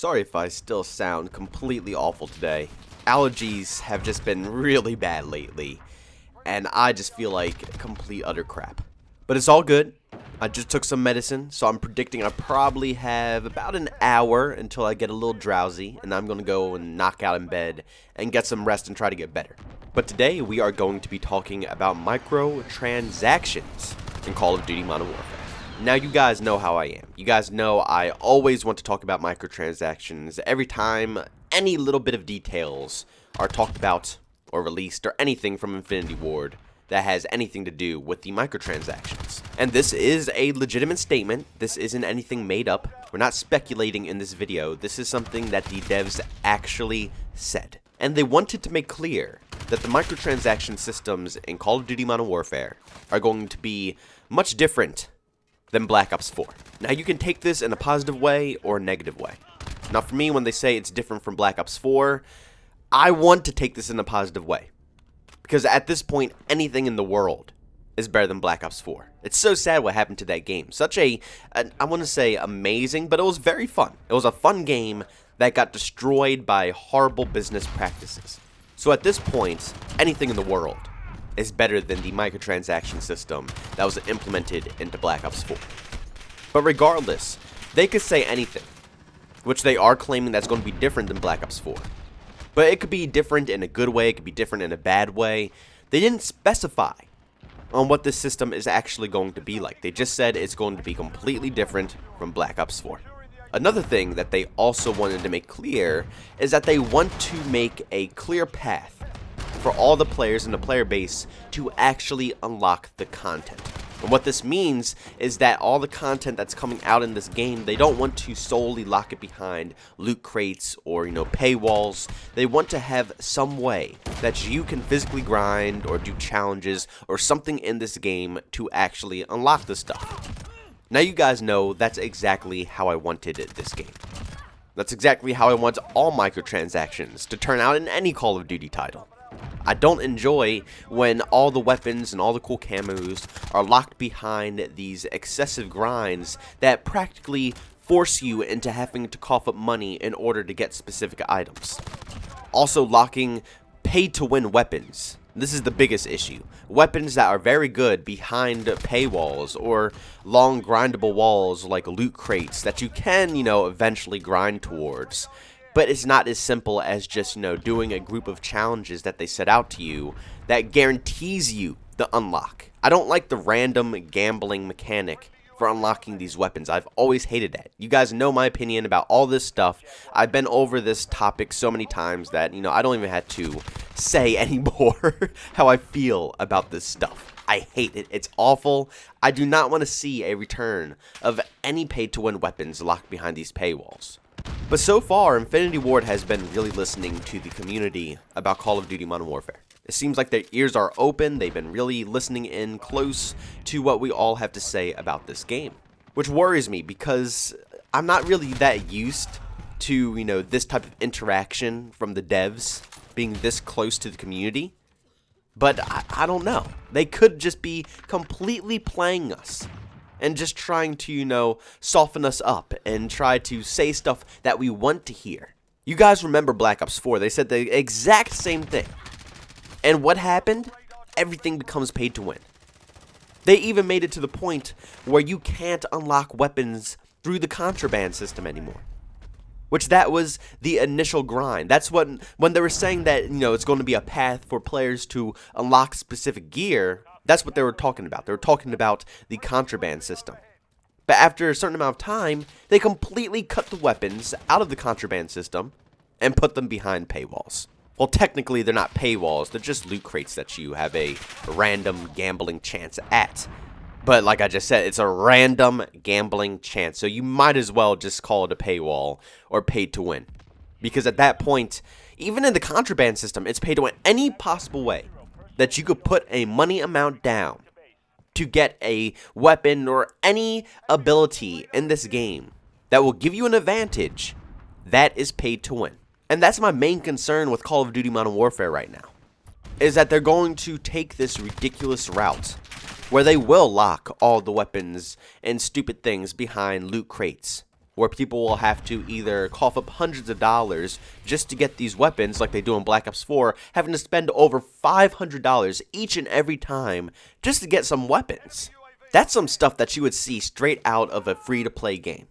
Sorry if I still sound completely awful today. Allergies have just been really bad lately, and I just feel like complete utter crap. But it's all good. I just took some medicine, so I'm predicting I probably have about an hour until I get a little drowsy, and I'm going to go and knock out in bed and get some rest and try to get better. But today we are going to be talking about microtransactions in Call of Duty Modern Warfare. Now you guys know how I am. You guys know I always want to talk about microtransactions every time any little bit of details are talked about or released or anything from Infinity Ward that has anything to do with the microtransactions. And this is a legitimate statement. This isn't anything made up. We're not speculating in this video. This is something that the devs actually said. And they wanted to make clear that the microtransaction systems in Call of Duty Modern Warfare are going to be much different than Black Ops 4. Now you can take this in a positive way or a negative way. Now for me, when they say it's different from Black Ops 4, I want to take this in a positive way. Because at this point, anything in the world is better than Black Ops 4. It's so sad what happened to that game. Such I want to say amazing, but it was very fun. It was a fun game that got destroyed by horrible business practices. So at this point, anything in the world is better than the microtransaction system that was implemented into Black Ops 4. But regardless, they could say anything, which they are claiming that's going to be different than Black Ops 4. But it could be different in a good way, it could be different in a bad way. They didn't specify on what this system is actually going to be like. They just said it's going to be completely different from Black Ops 4. Another thing that they also wanted to make clear is that they want to make a clear path for all the players in the player base to actually unlock the content. And what this means is that all the content that's coming out in this game, they don't want to solely lock it behind loot crates or, paywalls. They want to have some way that you can physically grind or do challenges or something in this game to actually unlock the stuff. Now you guys know that's exactly how I wanted this game. That's exactly how I want all microtransactions to turn out in any Call of Duty title. I don't enjoy when all the weapons and all the cool camos are locked behind these excessive grinds that practically force you into having to cough up money in order to get specific items. Also locking pay-to-win weapons. This is the biggest issue. Weapons that are very good behind paywalls or long grindable walls like loot crates that you can, eventually grind towards. But it's not as simple as just, doing a group of challenges that they set out to you that guarantees you the unlock. I don't like the random gambling mechanic for unlocking these weapons. I've always hated that. You guys know my opinion about all this stuff. I've been over this topic so many times that, I don't even have to say anymore how I feel about this stuff. I hate it. It's awful. I do not want to see a return of any pay-to-win weapons locked behind these paywalls. But so far, Infinity Ward has been really listening to the community about Call of Duty Modern Warfare. It seems like their ears are open. They've been really listening in close to what we all have to say about this game. Which worries me because I'm not really that used to, this type of interaction from the devs being this close to the community. But I don't know. They could just be completely playing us and just trying to, soften us up and try to say stuff that we want to hear. You guys remember Black Ops 4. They said the exact same thing. And what happened? Everything becomes paid to win. They even made it to the point where you can't unlock weapons through the contraband system anymore. Which that was the initial grind. That's when they were saying that, it's going to be a path for players to unlock specific gear. That's what they were talking about. They were talking about the contraband system. But after a certain amount of time, they completely cut the weapons out of the contraband system and put them behind paywalls. Well, technically, they're not paywalls. They're just loot crates that you have a random gambling chance at. But like I just said, it's a random gambling chance. So you might as well just call it a paywall or paid to win. Because at that point, even in the contraband system, it's paid to win any possible way that you could put a money amount down to get a weapon or any ability in this game that will give you an advantage. That is paid to win. And that's my main concern with Call of Duty Modern Warfare right now, is that they're going to take this ridiculous route where they will lock all the weapons and stupid things behind loot crates where people will have to either cough up hundreds of dollars just to get these weapons like they do in Black Ops 4, having to spend over $500 each and every time just to get some weapons. That's some stuff that you would see straight out of a free-to-play game.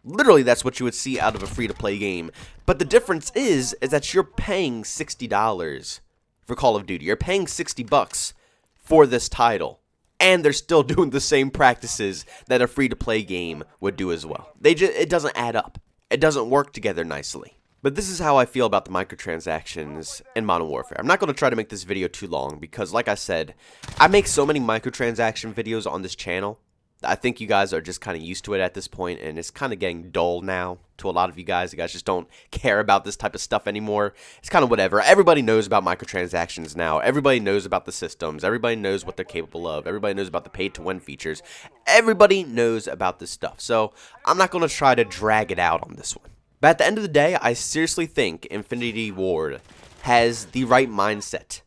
Literally, that's what you would see out of a free-to-play game. But the difference is that you're paying $60 for Call of Duty. You're paying $60 for this title. And they're still doing the same practices that a free-to-play game would do as well. It doesn't add up. It doesn't work together nicely. But this is how I feel about the microtransactions in Modern Warfare. I'm not going to try to make this video too long because, like I said, I make so many microtransaction videos on this channel. I think you guys are just kind of used to it at this point, and it's kind of getting dull now to a lot of you guys. You guys just don't care about this type of stuff anymore. It's kind of whatever. Everybody knows about microtransactions now. Everybody knows about the systems. Everybody knows what they're capable of. Everybody knows about the pay-to-win features. Everybody knows about this stuff. So I'm not going to try to drag it out on this one. But at the end of the day, I seriously think Infinity Ward has the right mindset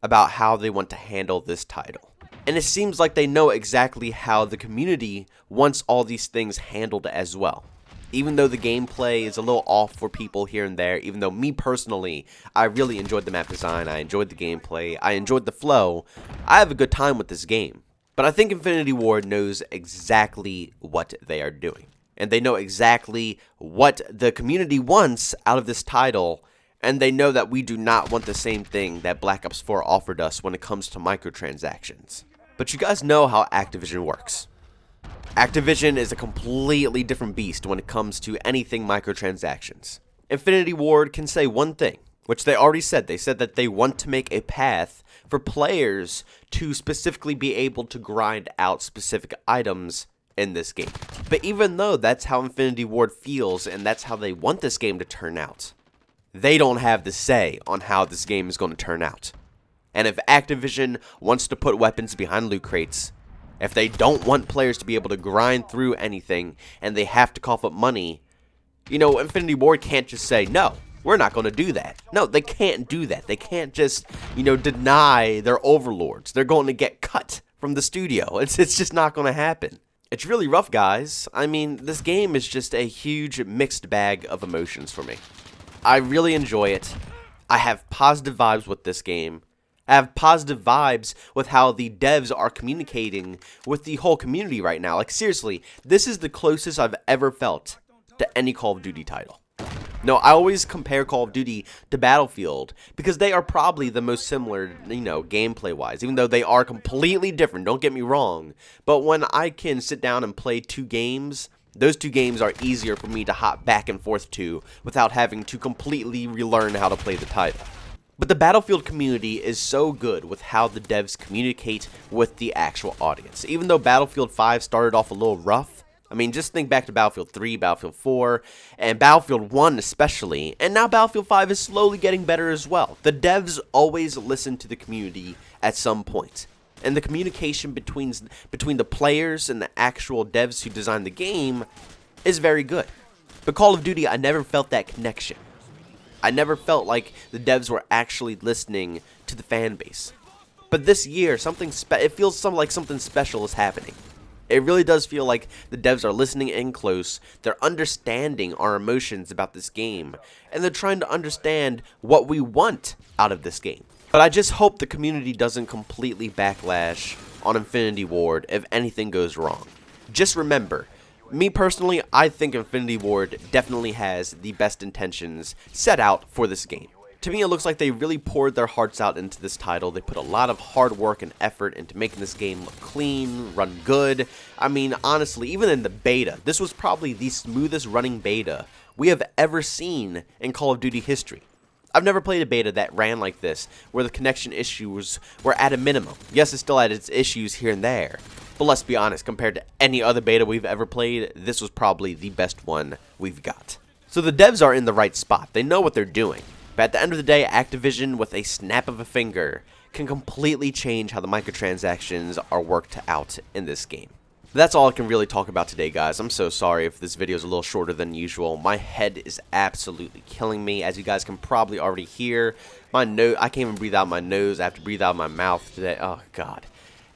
about how they want to handle this title. And it seems like they know exactly how the community wants all these things handled as well. Even though the gameplay is a little off for people here and there, even though me personally, I really enjoyed the map design, I enjoyed the gameplay, I enjoyed the flow, I have a good time with this game. But I think Infinity Ward knows exactly what they are doing. And they know exactly what the community wants out of this title. And they know that we do not want the same thing that Black Ops 4 offered us when it comes to microtransactions. But you guys know how Activision works. Activision is a completely different beast when it comes to anything microtransactions. Infinity Ward can say one thing, which they already said. They said that they want to make a path for players to specifically be able to grind out specific items in this game. But even though that's how Infinity Ward feels and that's how they want this game to turn out, they don't have the say on how this game is going to turn out. And if Activision wants to put weapons behind loot crates, if they don't want players to be able to grind through anything and they have to cough up money, you know, Infinity Ward can't just say, no, we're not going to do that. No, they can't do that. They can't just, you know, deny their overlords. They're going to get cut from the studio. It's just not going to happen. It's really rough, guys. I mean, this game is just a huge mixed bag of emotions for me. I really enjoy it. I have positive vibes with this game. I have positive vibes with how the devs are communicating with the whole community right now. Like, seriously, this is the closest I've ever felt to any Call of Duty title. No, I always compare Call of Duty to Battlefield because they are probably the most similar, you know, gameplay-wise, even though they are completely different, don't get me wrong. But when I can sit down and play two games, those two games are easier for me to hop back and forth to without having to completely relearn how to play the title. But the Battlefield community is so good with how the devs communicate with the actual audience. Even though Battlefield 5 started off a little rough, I mean, just think back to Battlefield 3, Battlefield 4, and Battlefield 1 especially, and now Battlefield 5 is slowly getting better as well. The devs always listen to the community at some point. And the communication between the players and the actual devs who design the game is very good. But Call of Duty, I never felt that connection. I never felt like the devs were actually listening to the fan base. But this year, it feels like something special is happening. It really does feel like the devs are listening in close, they're understanding our emotions about this game, and they're trying to understand what we want out of this game. But I just hope the community doesn't completely backlash on Infinity Ward if anything goes wrong. Just remember, me personally, I think Infinity Ward definitely has the best intentions set out for this game. To me, it looks like they really poured their hearts out into this title. They put a lot of hard work and effort into making this game look clean, run good. I mean, honestly, even in the beta, this was probably the smoothest running beta we have ever seen in Call of Duty history. I've never played a beta that ran like this, where the connection issues were at a minimum. Yes, it still had its issues here and there, but let's be honest, compared to any other beta we've ever played, this was probably the best one we've got. So the devs are in the right spot. They know what they're doing. But at the end of the day, Activision, with a snap of a finger, can completely change how the microtransactions are worked out in this game. But that's all I can really talk about today, guys. I'm so sorry if this video is a little shorter than usual. My head is absolutely killing me, as you guys can probably already hear. My nose, I can't even breathe out my nose. I have to breathe out my mouth today. Oh, God.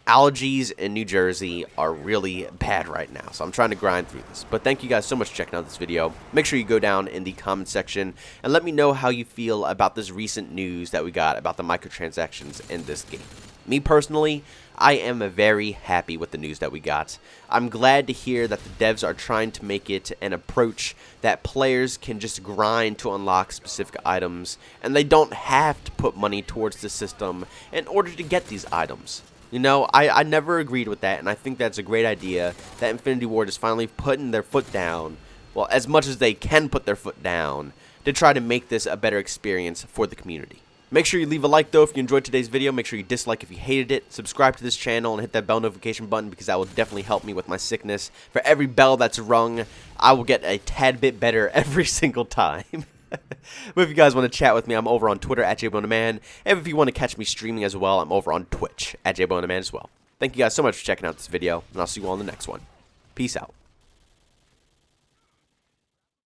Allergies in New Jersey are really bad right now, so I'm trying to grind through this. But thank you guys so much for checking out this video. Make sure you go down in the comment section and let me know how you feel about this recent news that we got about the microtransactions in this game. Me personally, I am very happy with the news that we got. I'm glad to hear that the devs are trying to make it an approach that players can just grind to unlock specific items, and they don't have to put money towards the system in order to get these items. You know, I never agreed with that, and I think that's a great idea that Infinity Ward is finally putting their foot down, well, as much as they can put their foot down, to try to make this a better experience for the community. Make sure you leave a like, though, if you enjoyed today's video. Make sure you dislike if you hated it. Subscribe to this channel and hit that bell notification button because that will definitely help me with my sickness. For every bell that's rung, I will get a tad bit better every single time. But if you guys want to chat with me, I'm over on Twitter at JBonaman. And if you want to catch me streaming as well, I'm over on Twitch at JBonaman as well. Thank you guys so much for checking out this video, and I'll see you all in the next one. Peace out.